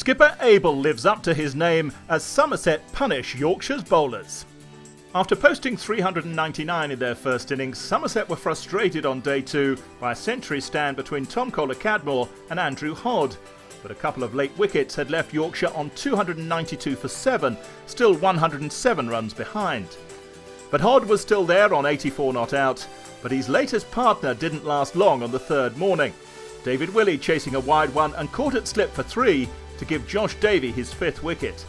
Skipper Abell lives up to his name as Somerset punish Yorkshire's bowlers. After posting 399 in their first innings, Somerset were frustrated on day 2 by a century stand between Tom Kohler-Cadmore and Andrew Hodd, but a couple of late wickets had left Yorkshire on 292 for 7, still 107 runs behind. But Hodd was still there on 84 not out, but his latest partner didn't last long on the third morning. David Willey chasing a wide one and caught it slip for 3 to give Josh Davey his 5th wicket.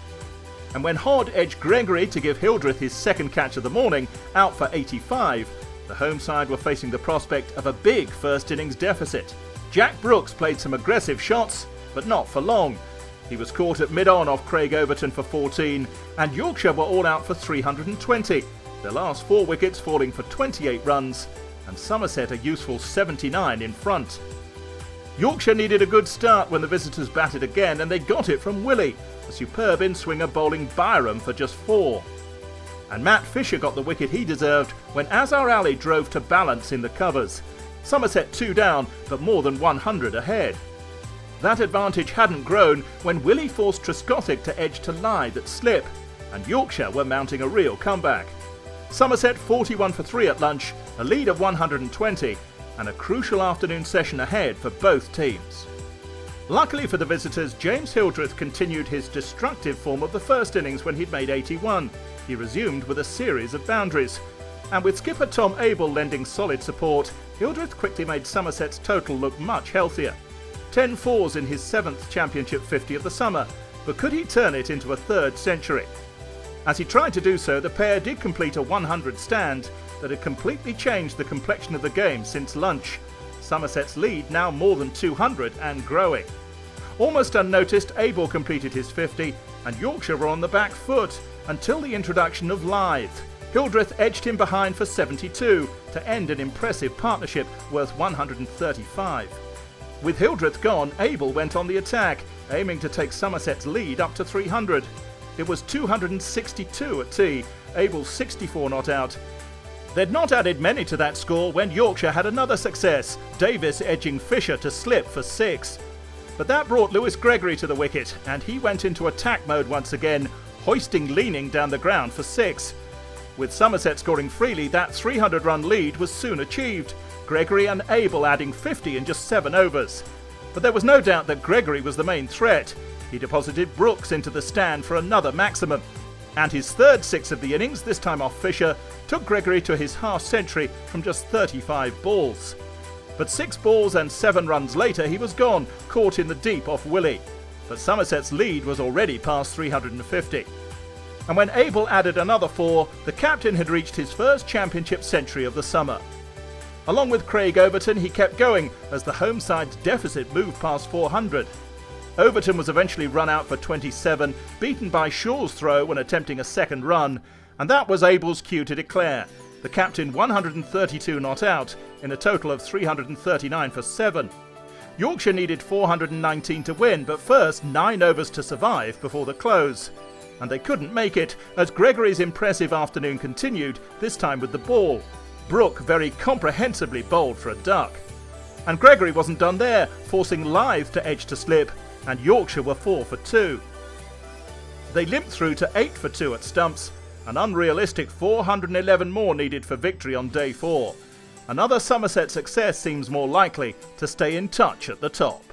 And when Hodd edged Gregory to give Hildreth his second catch of the morning, out for 85, the home side were facing the prospect of a big first innings deficit. Jack Brooks played some aggressive shots, but not for long. He was caught at mid-on off Craig Overton for 14, and Yorkshire were all out for 320, their last 4 wickets falling for 28 runs, and Somerset a useful 79 in front. Yorkshire needed a good start when the visitors batted again, and they got it from Willey, a superb in-swinger bowling Byram for just 4. And Matt Fisher got the wicket he deserved when Azhar Ali drove to balance in the covers. Somerset 2 down, but more than 100 ahead. That advantage hadn't grown when Willey forced Trescothick to edge to Lythe at slip, and Yorkshire were mounting a real comeback. Somerset 41 for 3 at lunch, a lead of 120, and a crucial afternoon session ahead for both teams. Luckily for the visitors, James Hildreth continued his destructive form of the first innings when he'd made 81. He resumed with a series of boundaries. And with skipper Tom Abell lending solid support, Hildreth quickly made Somerset's total look much healthier. 10 fours in his 7th Championship 50 of the summer, but could he turn it into a 3rd century? As he tried to do so, the pair did complete a 100 stand that had completely changed the complexion of the game since lunch. Somerset's lead now more than 200 and growing. Almost unnoticed, Abell completed his 50 and Yorkshire were on the back foot until the introduction of Lythe. Hildreth edged him behind for 72 to end an impressive partnership worth 135. With Hildreth gone, Abell went on the attack, aiming to take Somerset's lead up to 300. It was 262 at tea, Abell 64 not out. They'd not added many to that score when Yorkshire had another success, Davis edging Fisher to slip for 6. But that brought Lewis Gregory to the wicket, and he went into attack mode once again, hoisting Leaning down the ground for 6. With Somerset scoring freely, that 300-run lead was soon achieved, Gregory and Abell adding 50 in just 7 overs. But there was no doubt that Gregory was the main threat. He deposited Brooks into the stand for another maximum. And his 3rd 6 of the innings, this time off Fisher, took Gregory to his half-century from just 35 balls. But 6 balls and 7 runs later he was gone, caught in the deep off Willey. But Somerset's lead was already past 350. And when Abell added another 4, the captain had reached his first championship century of the summer. Along with Craig Overton, he kept going as the home side's deficit moved past 400. Overton was eventually run out for 27, beaten by Shaw's throw when attempting a second run, and that was Abell's cue to declare. The captain 132 not out, in a total of 339 for 7. Yorkshire needed 419 to win, but first 9 overs to survive before the close. And they couldn't make it, as Gregory's impressive afternoon continued, this time with the ball. Brooke very comprehensively bowled for a duck. And Gregory wasn't done there, forcing Lythe to edge to slip, and Yorkshire were 4 for 2. They limped through to 8 for 2 at stumps, an unrealistic 411 more needed for victory on day 4. Another Somerset success seems more likely to stay in touch at the top.